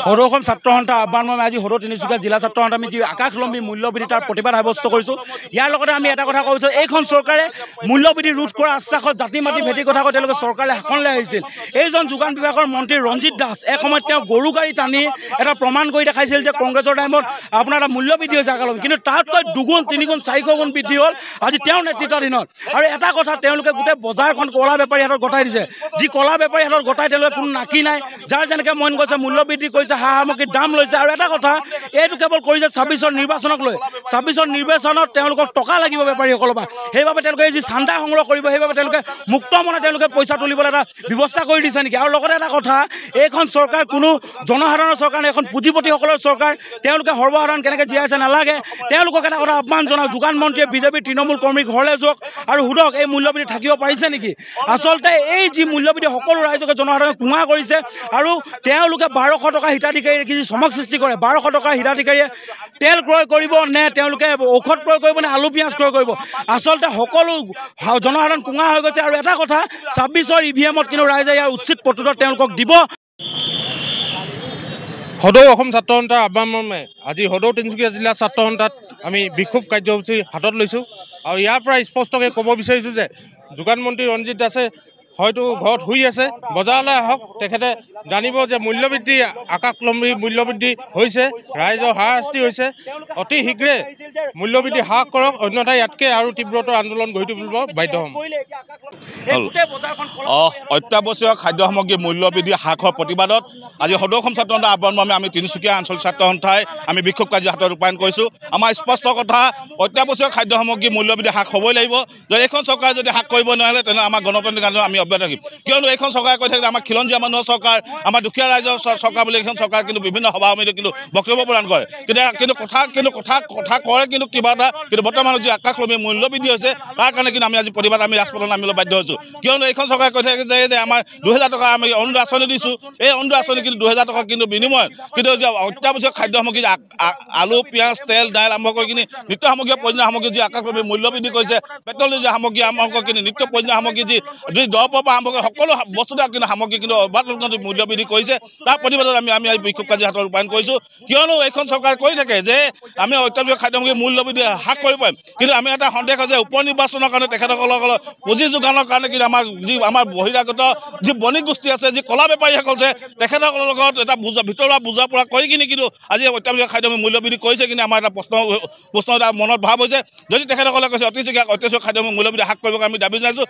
সদৌ অসম ছাত্ৰ সন্থাৰ আহ্বান মৰ্মে আজি সদৌ তিনিচুকীয়া জিলা ছাত্ৰ সন্থা আমি যি আকাশলম্বী মূল্যবৃদ্ধি তাৰ প্ৰতিবাদ সাব্যস্ত কৰিছোঁ। ইয়াৰ লগতে আমি এটা কথা কৈছোঁ, এইখন চৰকাৰে মূল্যবৃদ্ধি ৰোধ কৰাৰ আশ্বাসত জাতি মাটি ভেটি কথা কৈ তেওঁলোকে চৰকাৰে শাসনলৈ আহিছিল। এইজন যোগান বিভাগৰ মন্ত্ৰী ৰঞ্জিত দাস এসময়ত তেওঁ গৰু গাড়ী টানি এটা প্ৰমাণ কৰি দেখাইছিল যে কংগ্ৰেছৰ টাইমত আপোনাৰ এটা মূল্যবৃদ্ধি হৈছে আকাশলম্বী, কিন্তু তাতকৈ দুগুণ তিনিগুণ 400 গুণ বৃদ্ধি হ'ল আজি তেওঁৰ নেতৃত্বাধীনত। আৰু এটা কথা, তেওঁলোকে গোটেই বজাৰখন কলা বেপাৰী হাতত গতাই দিছে। যি কলা বেপাৰী হাতত গতাই তেওঁলোকে কোনো নাকি নাই, যাৰ যেনেকৈ মন গৈছে মূল্যবৃদ্ধি কৰিছে, সা সামগ্ৰীৰ দাম লৈছে। আৰু এটা কথা, এইটো কেৱল কৰিছে 26ৰ নিৰ্বাচনক লৈ। 26ৰ নিৰ্বাচনত তেওঁলোকক টকা লাগিব বেপাৰীসকলৰ পৰা, সেইবাবে তেওঁলোকে যি চান্দা সংগ্ৰহ কৰিব, সেইবাবে তেওঁলোকে মুক্ত মনে তেওঁলোকে পইচা তুলিবলৈ এটা ব্যৱস্থা কৰি দিছে নেকি? আৰু লগতে এটা কথা, এইখন চৰকাৰ কোনো জনসাধাৰণৰ চৰকাৰ, এখন পুঁজিপতিসকলৰ চৰকাৰ। তেওঁলোকে সৰ্বসাধাৰণ কেনেকৈ জীয়াই আছে নালাগে। তেওঁলোকক এটা কথা আহ্বান জনাওঁ, যোগান মন্ত্ৰীয়ে বিজেপিৰ তৃণমূল কৰ্মীক ঘৰলৈ যাওক আৰু সোধক এই মূল্যবৃদ্ধি থাকিব পাৰিছে নেকি। আচলতে এই যি মূল্যবৃদ্ধি সকলো ৰাইজকে জনসাধাৰণে কুঙা কৰিছে। আৰু তেওঁলোকে 1200 টকা হিতাধিকাৰী যি চমক সৃষ্টি কৰে, 1200 টকাৰ হিতাধিকাৰীয়ে তেল ক্ৰয় কৰিব নে তেওঁলোকে ঔষধ ক্ৰয় কৰিব নে আলু পিঁয়াজ ক্ৰয় কৰিব। আচলতে সকলো জনসাধাৰণ কুঙা হৈ গৈছে। আৰু এটা কথা, 26ৰ EVMত কিন্তু ৰাইজে ইয়াৰ উচিত প্ৰত্যুত্তৰ তেওঁলোকক দিব। সদৌ অসম ছাত্ৰ সন্থাৰ আহ্বান মৰ্মে আজি সদৌ তিনিচুকীয়া জিলা ছাত্ৰ সন্থাত আমি বিক্ষোভ কাৰ্যসূচী হাতত লৈছোঁ। আৰু ইয়াৰ পৰা স্পষ্টকৈ ক'ব বিচাৰিছোঁ যে যোগান মন্ত্ৰী ৰঞ্জিত দাসে হয়তো ঘৰত শুই আছে, বজাৰলৈ আহক, তেখেতে জানিব যে মূল্যবৃদ্ধি আকাশলম্বী মূল্যবৃদ্ধি হৈছে, ৰাইজৰ হাৰাশাস্তি হৈছে। অতি শীঘ্ৰে মূল্যবৃদ্ধি হ্ৰাস কৰক, অন্যথা ইয়াতকৈ আৰু তীব্ৰতৰ আন্দোলন গঢ়ি তুলিব বাধ্য হ'ম। অত্যাৱশ্যকীয় খাদ্য সামগ্ৰী মূল্যবৃদ্ধি হ্ৰাসৰ প্ৰতিবাদত আজি সদৌ অসম ছাত্ৰ সন্থাৰ আহ্বান মৰ্মে আমি তিনিচুকীয়া আঞ্চলিক ছাত্ৰ সন্থাই আমি বিক্ষোভ কাৰ্য হাতত ৰূপায়ণ কৰিছোঁ। আমাৰ স্পষ্ট কথা, অত্যাৱশ্যকীয় খাদ্য সামগ্ৰী মূল্যবৃদ্ধি হ্ৰাস হ'বই লাগিব। যদি এইখন চৰকাৰে যদি হ্ৰাস কৰিব নোৱাৰে তেনেহ'লে আমাৰ গণতান্ত্ৰিক আন্দোলন আমি অব্যাহত ৰাখিম। কিয়নো এইখন চৰকাৰে কৈ থাকে যে আমাৰ খিলঞ্জীয়া মানুহৰ চৰকাৰ, আমাৰ দুখীয়া ৰাইজৰ চৰকাৰ বুলি এইখন চৰকাৰে কিন্তু বিভিন্ন সভা সমিতি কিন্তু বক্তব্য প্ৰদান কৰে, কিন্তু কথা কৰে কিন্তু কিবা এটা। কিন্তু বৰ্তমানত যি আকাশলম্বী মূল্যবৃদ্ধি হৈছে তাৰ কাৰণে কিন্তু আমি আজি প্ৰতিবাদ আমি ৰাজপথত নামিবলৈ বাধ্য হৈছোঁ। কিয়নো এইখন চৰকাৰে কৈ থাকে যে আমাৰ 2000 টকা আমি অৰুণোদয় আঁচনি দিছোঁ, এই অৰুণোদয় আঁচনি কিন্তু 2000 টকা কিন্তু বিনিময়ত কিন্তু অত্যাৱশ্যক খাদ্য সামগ্ৰী আলু পিঁয়াজ তেল দাইল আৰম্ভ কৰি কিনি নিত্য সামগ্ৰী প্ৰয়োজনীয় সামগ্ৰী যি আকাশলম্বী মূল্যবৃদ্ধি কৰিছে, পেট্ৰল ডিজেল সামগ্ৰী আৰম্ভ কৰি কিনি নিত্য প্ৰয়োজনীয় সামগ্ৰী যি দৰৱৰ পৰা আৰম্ভ কৰি সকলো বস্তুতে কিন্তু সামগ্ৰী কিন্তু অবাধ মূল্যবৃদ্ধি কৰিছে। তাৰ প্ৰতিবাদত আমি বিক্ষোভ কাৰ্য হাতত ৰূপায়ণ কৰিছোঁ। কিয়নো এইখন চৰকাৰে কৈ থাকে যে আমি অত্যাৱশ্যক খাদ্য সামগ্ৰী মূল্যবৃদ্ধি হ্ৰাস কৰিব পাৰিম, কিন্তু আমি এটা সন্দেহ আছে যে উপ নিৰ্বাচনৰ কাৰণে তেখেতসকলৰ পুঁজি যোগানৰ কাৰণে কিন্তু আমাৰ বহিৰাগত যি বণিক গোষ্ঠী আছে, যি কলা বেপাৰীসকল আছে, তেখেতসকলৰ লগত এটা ভিতৰুৱা বুজা পৰা কৰি কিনি কিন্তু আজি অত্যাৱশ্যক খাদ্য মূল্যবৃদ্ধি কৰিছে। কিন্তু আমাৰ এটা প্ৰশ্ন এটা মনত ভাৱ হৈছে, যদি তেখেতসকলে কৈছে অত্যাৱশ্যক খাদ্য মূল্যবৃদ্ধি হ্ৰাস কৰিব আমি দাবী জনাইছোঁ।